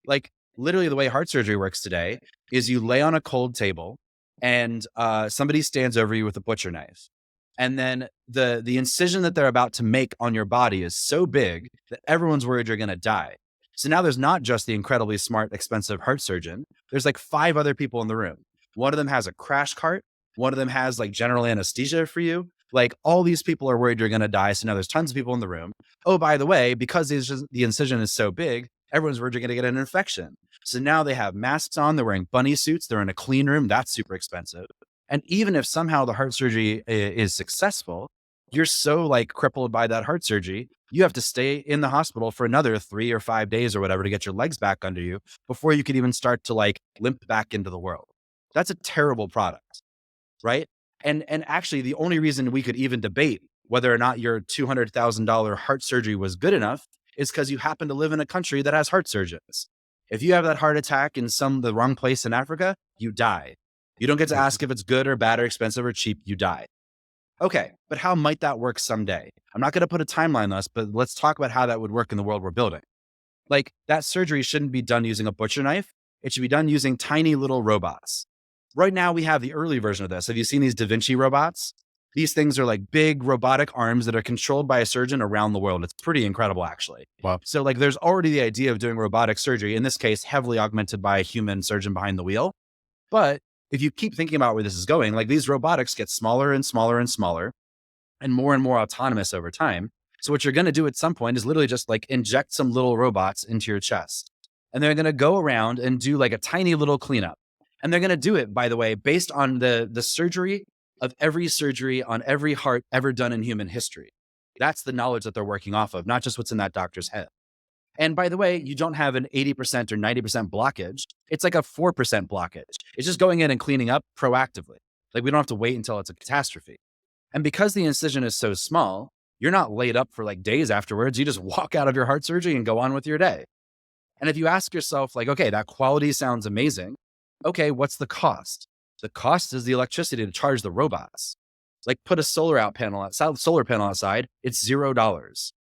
Like literally the way heart surgery works today is you lay on a cold table. and somebody stands over you with a butcher knife, and then the incision that they're about to make on your body is so big that everyone's worried you're going to die. So now there's not just the incredibly smart, expensive heart surgeon. There's like five other people in the room. One of them has a crash cart. One of them has like general anesthesia for you. Like all these people are worried you're going to die. So now there's tons of people in the room. Oh, by the way, because the incision is so big, everyone's worried you're going to get an infection. So now they have masks on. They're wearing bunny suits. They're in a clean room. That's super expensive. And even if somehow the heart surgery is successful, you're so like crippled by that heart surgery, you have to stay in the hospital for another 3 or 5 days or whatever to get your legs back under you before you could even start to like limp back into the world. That's a terrible product, right? And actually, the only reason we could even debate whether or not your $200,000 heart surgery was good enough is because you happen to live in a country that has heart surgeons. If you have that heart attack in the wrong place in Africa, you die. You don't get to Mhm. ask if it's good or bad or expensive or cheap. You die. Okay, but how might that work someday? I'm not going to put a timeline on this, but let's talk about how that would work in the world we're building. Like that surgery shouldn't be done using a butcher knife. It should be done using tiny little robots. Right now, we have the early version of this. Have you seen these Da Vinci robots? These things are like big robotic arms that are controlled by a surgeon around the world. It's pretty incredible, actually. Wow. So, like, there's already the idea of doing robotic surgery, in this case, heavily augmented by a human surgeon behind the wheel. But if you keep thinking about where this is going, like these robotics get smaller and smaller and smaller and more autonomous over time. So what you're going to do at some point is literally just like inject some little robots into your chest. And they're going to go around and do like a tiny little cleanup. And they're going to do it, by the way, based on the surgery of every surgery on every heart ever done in human history. That's the knowledge that they're working off of, not just what's in that doctor's head. And by the way, you don't have an 80% or 90% blockage. It's like a 4% blockage. It's just going in and cleaning up proactively. Like we don't have to wait until it's a catastrophe. And because the incision is so small, you're not laid up for like days afterwards. You just walk out of your heart surgery and go on with your day. And if you ask yourself, like, okay, that quality sounds amazing. Okay, what's the cost? The cost is the electricity to charge the robots. Like put a solar panel outside, it's $0.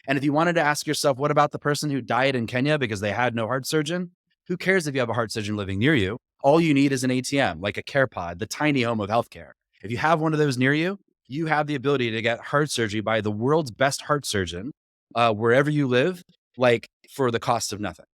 And if you wanted to ask yourself, what about the person who died in Kenya because they had no heart surgeon? Who cares if you have a heart surgeon living near you? All you need is an ATM, like a care pod, the tiny home of healthcare. If you have one of those near you, you have the ability to get heart surgery by the world's best heart surgeon, wherever you live, like for the cost of nothing.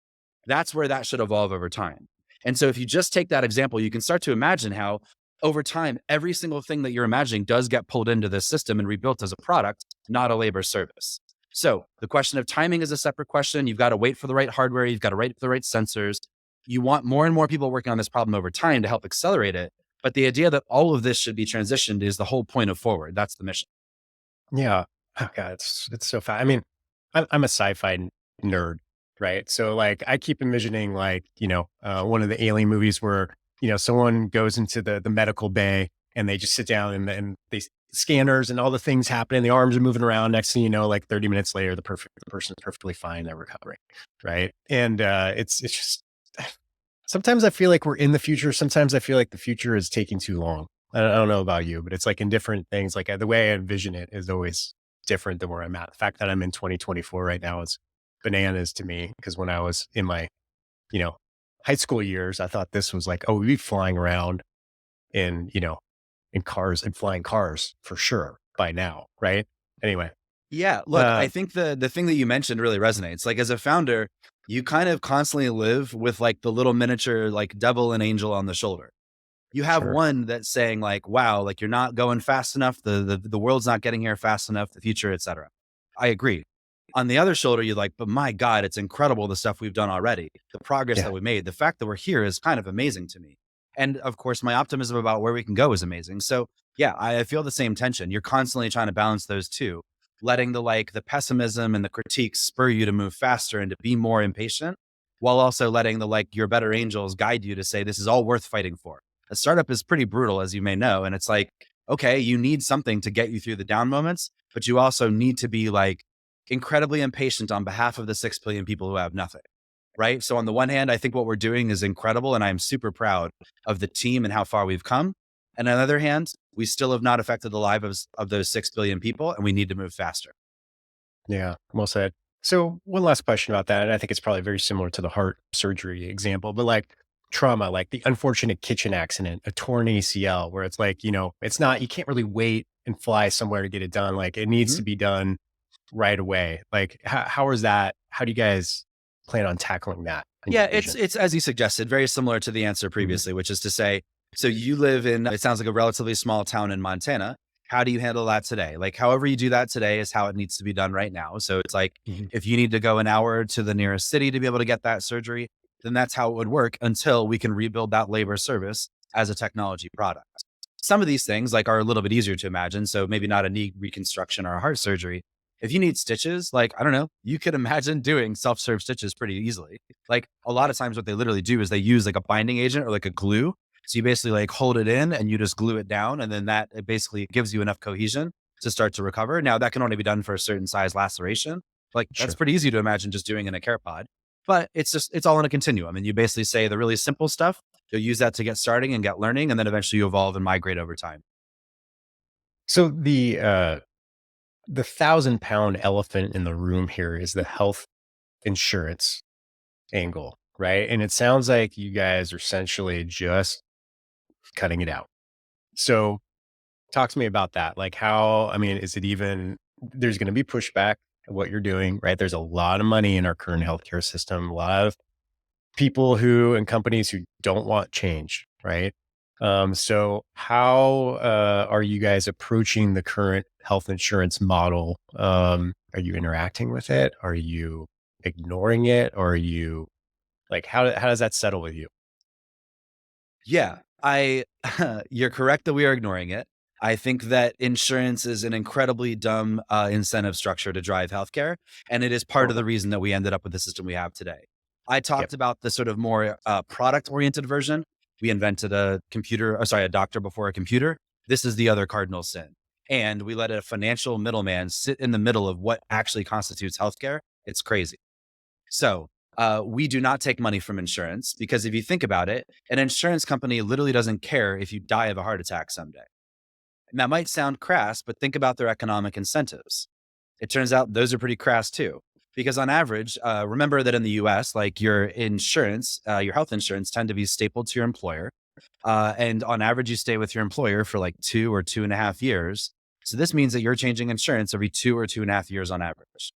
That's where that should evolve over time. And so if you just take that example, you can start to imagine how over time, every single thing that you're imagining does get pulled into this system and rebuilt as a product, not a labor service. So the question of timing is a separate question. You've got to wait for the right hardware. You've got to wait for the right sensors. You want more and more people working on this problem over time to help accelerate it. But the idea that all of this should be transitioned is the whole point of Forward. That's the mission. Yeah. Oh god, it's so fast. I mean, I'm a sci-fi nerd, right? So like I keep envisioning like, one of the alien movies where, someone goes into the medical bay and they just sit down and they scanners and all the things happen and the arms are moving around. Next thing you know, like 30 minutes later, the person is perfectly fine, they're recovering. Right. And it's just sometimes I feel like we're in the future. Sometimes I feel like the future is taking too long. I don't know about you, but it's like in different things. Like the way I envision it is always different than where I'm at. The fact that I'm in 2024 right now is bananas to me because when I was in my, you know, high school years, I thought this was like, oh, we'd be flying around in, in cars and flying cars for sure by now. Right. Anyway, Yeah, look, I uh, think the thing that you mentioned really resonates. Like as a founder, you kind of constantly live with like the little miniature like devil and angel on the shoulder. You have sure. one that's saying like, wow, like you're not going fast enough, the world's not getting here fast enough, the future, etc. I agree. On the other shoulder, you're like, but my God, it's incredible the stuff we've done already, the progress Yeah. that we made, the fact that we're here is kind of amazing to me. And of course, my optimism about where we can go is amazing. So yeah, I feel the same tension. You're constantly trying to balance those two, letting the pessimism and the critiques spur you to move faster and to be more impatient, while also letting your better angels guide you to say this is all worth fighting for. A startup is pretty brutal, as you may know. And it's like, okay, you need something to get you through the down moments, but you also need to be like incredibly impatient on behalf of the 6 billion people who have nothing. Right. So, on the one hand, I think what we're doing is incredible. And I'm super proud of the team and how far we've come. And on the other hand, we still have not affected the lives of those 6 billion people, and we need to move faster. Yeah. Well said. So one last question about that. And I think it's probably very similar to the heart surgery example, but like, trauma, like the unfortunate kitchen accident, a torn ACL, where it's like, it's not, you can't really wait and fly somewhere to get it done. Like it needs Mhm. to be done right away. Like how is that? How do you guys plan on tackling that in your Yeah, vision? it's as you suggested, very similar to the answer Mhm. previously, which is to say, so you live in, it sounds like a relatively small town in Montana. How do you handle that today? Like however you do that today is how it needs to be done right now. So it's like Mhm. if you need to go an hour to the nearest city to be able to get that surgery, then that's how it would work until we can rebuild that labor service as a technology product. Some of these things like are a little bit easier to imagine. So maybe not a knee reconstruction or a heart surgery. If you need stitches, like I don't know, you could imagine doing self-serve stitches pretty easily. Like a lot of times what they literally do is they use like a binding agent or like a glue. So you basically like hold it in and you just glue it down. And then that it basically gives you enough cohesion to start to recover. Now that can only be done for a certain size laceration. Like that's Sure. pretty easy to imagine just doing in a care pod, but it's all in a continuum. And you basically say the really simple stuff, you'll use that to get starting and get learning. And then eventually you evolve and migrate over time. So the 1,000-pound elephant in the room here is the health insurance angle, right? And it sounds like you guys are essentially just cutting it out. So talk to me about that. Like how, I mean, is it even, there's going to be pushback at what you're doing, right? There's a lot of money in our current healthcare system, a lot of people who and companies who don't want change, right? So how are you guys approaching the current health insurance model? Are you interacting with it? Are you ignoring it? Or are you like, how does that settle with you? Yeah, I you're correct that we are ignoring it. I think that insurance is an incredibly dumb incentive structure to drive healthcare, and it is part of Totally. the reason that we ended up with the system we have today. I Yep. talked about the sort of more product-oriented version. We invented a computer, sorry, a doctor before a computer. This is the other cardinal sin, and we let a financial middleman sit in the middle of what actually constitutes healthcare. It's crazy. So, we do not take money from insurance because if you think about it, an insurance company literally doesn't care if you die of a heart attack someday. And that might sound crass, but think about their economic incentives. It turns out those are pretty crass too. Because on average, remember that in the US, like your insurance, your health insurance tend to be stapled to your employer. And on average, you stay with your employer for like 2 or 2.5 years. So this means that you're changing insurance every 2 or 2.5 years on average.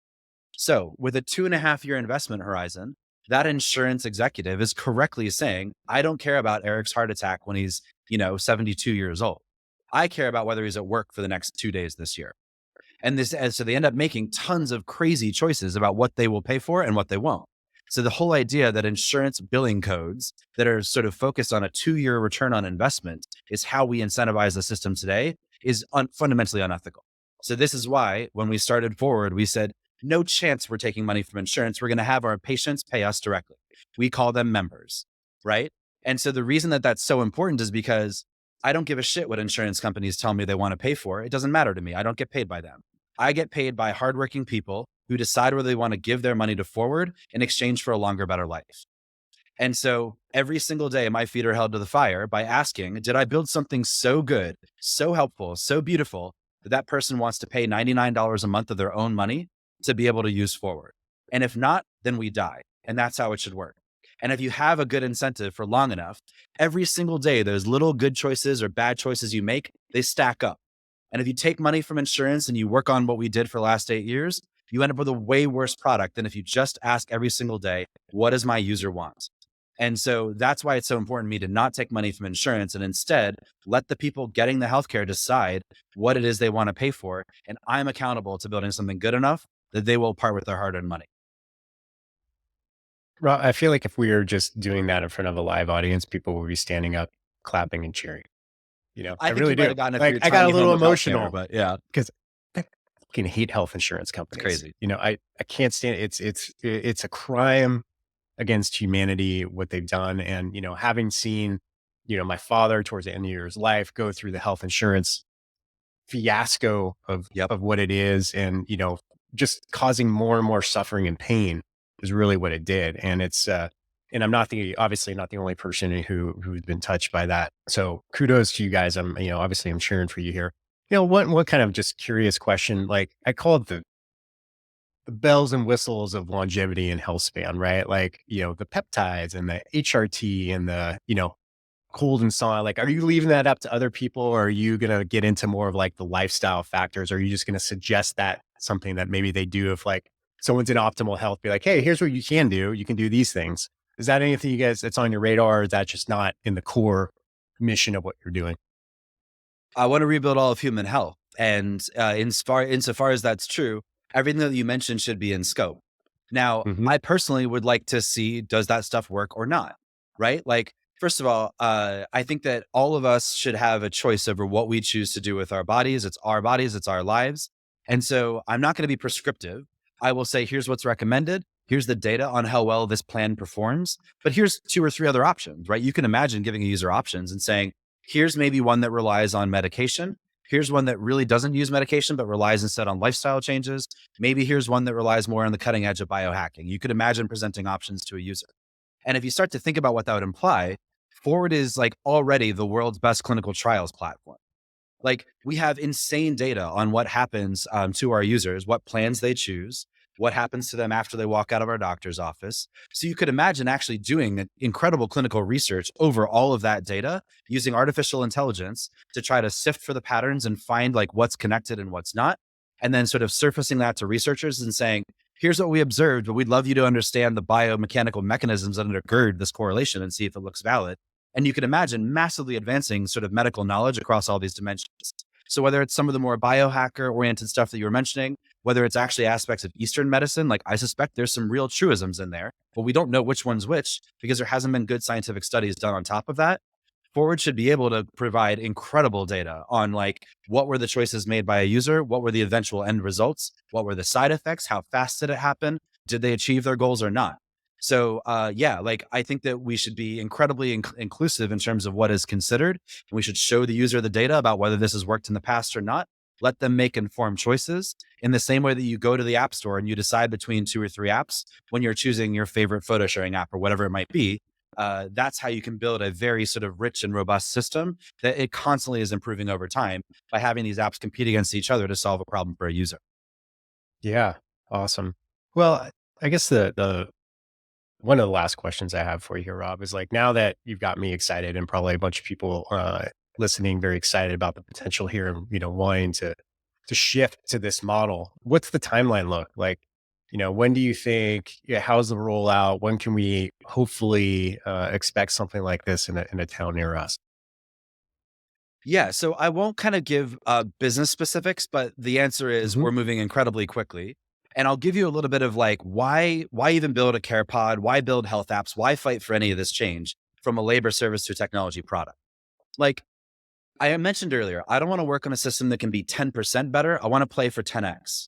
So, with a 2.5 year investment horizon, that insurance executive is correctly saying, I don't care about Eric's heart attack when he's, 72 years old. I care about whether he's at work for the next 2 days this year. And so they end up making tons of crazy choices about what they will pay for and what they won't. So the whole idea that insurance billing codes that are sort of focused on a 2 year return on investment is how we incentivize the system today is fundamentally unethical. So this is why when we started forward, we said, no chance we're taking money from insurance. We're going to have our patients pay us directly. We call them members, right? And so the reason that that's so important is because I don't give a shit what insurance companies tell me they want to pay for. It doesn't matter to me. I don't get paid by them. I get paid by hardworking people who decide whether they want to give their money to forward in exchange for a longer, better life. And so every single day, my feet are held to the fire by asking, did I build something so good, so helpful, so beautiful that that person wants to pay $99 a month of their own money to be able to use forward? And if not, then we die. And that's how it should work. And if you have a good incentive for long enough, every single day, those little good choices or bad choices you make, they stack up. And if you take money from insurance and you work on what we did for the last 8 years, you end up with a way worse product than if you just ask every single day, what does my user want? And so that's why it's so important to me to not take money from insurance and instead let the people getting the healthcare decide what it is they want to pay for. And I'm accountable to building something good enough that they will part with their hard earned money. Well, I feel like if we were just doing that in front of a live audience, people would be standing up, clapping and cheering. I I think really you might do. have gotten it through Like your I got a tiny home little of healthcare, emotional but yeah, because I fucking hate health insurance it's companies. crazy. I can't stand it. It's a crime against humanity what they've done. And having seen my father towards the end of his life go through the health insurance fiasco of Yep. of what it is, and just causing more and more suffering and pain is really what it did. And and I'm not the obviously not the only person who's been touched by that. So kudos to you guys. I'm obviously I'm cheering for you here. What kind of just curious question, like I call it the bells and whistles of longevity and health span, right? Like, the peptides and the HRT and the, cold and sauna. Like, are you leaving that up to other people, or are you going to get into more of like the lifestyle factors? Or are you just going to suggest that something that maybe they do if like someone's in optimal health, be like, hey, here's what you can do. You can do these things. Is that anything you guys that's on your radar, or is that just not in the core mission of what you're doing? I want to rebuild all of human health. And insofar as that's true, everything that you mentioned should be in scope. Now, Hmm. I personally would like to see, does that stuff work or not? Right? Like, first of all, I think that all of us should have a choice over what we choose to do with our bodies. It's our bodies, it's our lives. And so I'm not going to be prescriptive. I will say, here's what's recommended. Here's the data on how well this plan performs. But here's two or three other options, right? You can imagine giving a user options and saying, here's maybe one that relies on medication. Here's one that really doesn't use medication, but relies instead on lifestyle changes. Maybe here's one that relies more on the cutting edge of biohacking. You could imagine presenting options to a user. And if you start to think about what that would imply, Forward is like already the world's best clinical trials platform. Like we have insane data on what happens to our users, what plans they choose, what happens to them after they walk out of our doctor's office. So you could imagine actually doing incredible clinical research over all of that data using artificial intelligence to try to sift for the patterns and find like what's connected and what's not. And then sort of surfacing that to researchers and saying, here's what we observed, but we'd love you to understand the biomechanical mechanisms that undergird this correlation and see if it looks valid. And you can imagine massively advancing sort of medical knowledge across all these dimensions. So whether it's some of the more biohacker oriented stuff that you were mentioning, whether it's actually aspects of Eastern medicine, like I suspect there's some real truisms in there, but we don't know which one's which because there hasn't been good scientific studies done on top of that. Forward should be able to provide incredible data on like what were the choices made by a user, what were the eventual end results, what were the side effects, how fast did it happen, did they achieve their goals or not. So yeah, like I think that we should be incredibly inclusive in terms of what is considered, and we should show the user the data about whether this has worked in the past or not. Let them make informed choices in the same way that you go to the app store and you decide between two or three apps when you're choosing your favorite photo sharing app or whatever it might be. That's how you can build a very sort of rich and robust system that it constantly is improving over time by having these apps compete against each other to solve a problem for a user. Yeah. Awesome. Well, I guess the one of the last questions I have for you here, Rob, is like now that you've got me excited and probably a bunch of people listening very excited about the potential here and wanting to shift to this model. What's the timeline look like? When do you think? Yeah, how's the rollout? When can we hopefully expect something like this in a town near us? Yeah, so I won't kind of give business specifics, but the answer is Hmm. we're moving incredibly quickly. And I'll give you a little bit of like why even build a care pod? Why build health apps? Why fight for any of this change from a labor service to a technology product? Like I mentioned earlier, I don't want to work on a system that can be 10% better. I want to play for 10x.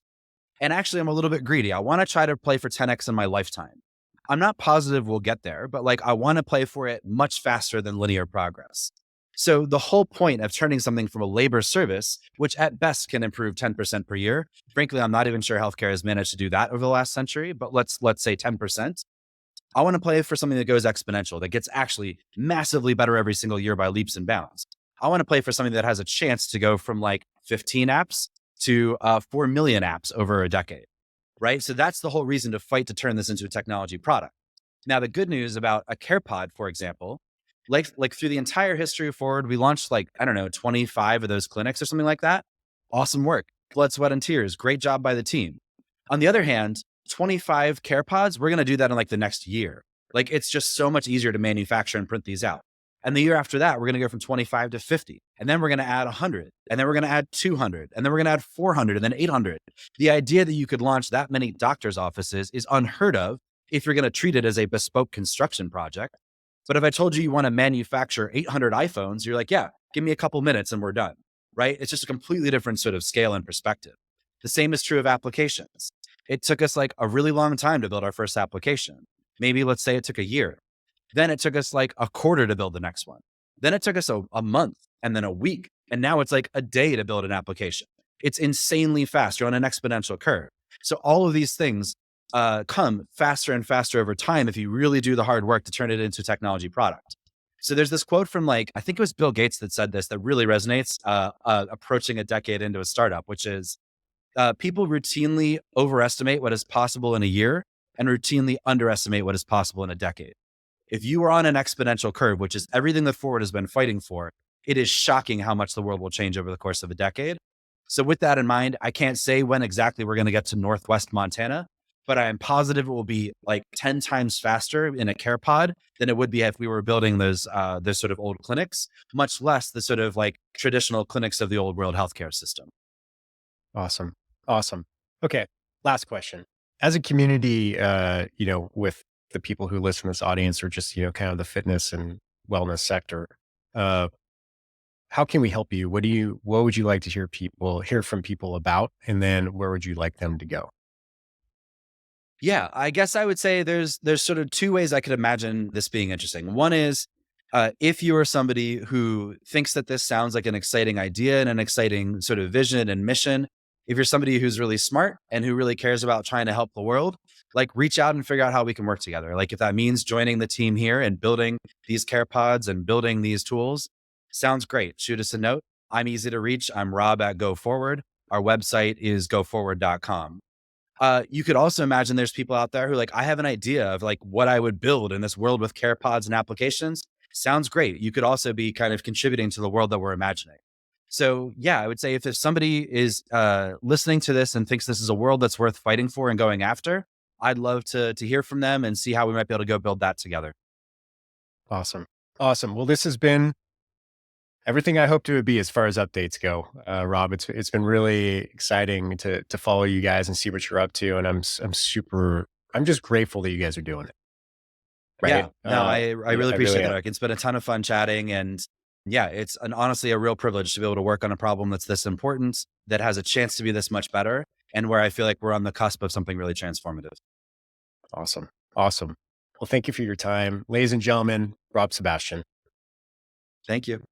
And actually, I'm a little bit greedy. I want to try to play for 10x in my lifetime. I'm not positive we'll get there, but like I want to play for it much faster than linear progress. So the whole point of turning something from a labor service, which at best can improve 10% per year, frankly, I'm not even sure healthcare has managed to do that over the last century, but let's say 10%. I want to play for something that goes exponential, that gets actually massively better every single year by leaps and bounds. I want to play for something that has a chance to go from like 15 apps to 4 million apps over a decade, right? So that's the whole reason to fight to turn this into a technology product. Now, the good news about a CarePod, for example, like through the entire history of Forward, we launched like, I don't know, 25 of those clinics or something like that. Awesome work. Blood, sweat, and tears. Great job by the team. On the other hand, 25 CarePods, we're going to do that in like the next year. Like it's just so much easier to manufacture and print these out. And the year after that, we're going to go from 25 to 50. And then we're going to add 100. And then we're going to add 200. And then we're going to add 400 and then 800. The idea that you could launch that many doctor's offices is unheard of if you're going to treat it as a bespoke construction project. But if I told you you want to manufacture 800 iPhones, you're like, yeah, give me a couple minutes and we're done, right? It's just a completely different sort of scale and perspective. The same is true of applications. It took us like a really long time to build our first application. Maybe let's say it took a year. Then it took us like a quarter to build the next one. Then it took us a month and then a week. And now it's like a day to build an application. It's insanely fast. You're on an exponential curve. So all of these things come faster and faster over time if you really do the hard work to turn it into a technology product. So there's this quote from like, I think it was Bill Gates that said this that really resonates approaching a decade into a startup, which is People routinely overestimate what is possible in a year and routinely underestimate what is possible in a decade. If you are on an exponential curve, which is everything the forward has been fighting for, it is shocking how much the world will change over the course of a decade. So, with that in mind, I can't say when exactly we're going to get to Northwest Montana, but I am positive it will be like 10 times faster in a care pod than it would be if we were building those sort of old clinics, much less the sort of like traditional clinics of the old world healthcare system. Awesome. Awesome. Okay. Last question. As a community, with the people who listen to this audience or just, kind of the fitness and wellness sector, uh, how can we help you? What would you like to hear from people about? And then where would you like them to go? Yeah, I guess I would say there's sort of two ways I could imagine this being interesting. One is if you are somebody who thinks that this sounds like an exciting idea and an exciting sort of vision and mission, if you're somebody who's really smart and who really cares about trying to help the world, like reach out and figure out how we can work together. Like if that means joining the team here and building these care pods and building these tools, sounds great. Shoot us a note. I'm easy to reach. I'm Rob at Go Forward. Our website is goforward.com. You could also imagine there's people out there who like, I have an idea of like what I would build in this world with care pods and applications. Sounds great. You could also be kind of contributing to the world that we're imagining. So yeah, I would say if somebody is listening to this and thinks this is a world that's worth fighting for and going after, I'd love to hear from them and see how we might be able to go build that together. Awesome. Awesome. Well, this has been everything I hoped it would be as far as updates go, Rob. It's been really exciting to follow you guys and see what you're up to, and I'm just grateful that you guys are doing it. Right? Yeah, no, I really I really appreciate that, am. Eric. It's been a ton of fun chatting, and yeah, it's honestly a real privilege to be able to work on a problem that's this important, that has a chance to be this much better, and where I feel like we're on the cusp of something really transformative. Awesome. Awesome. Well, thank you for your time, ladies and gentlemen. Rob Sebastian. Thank you.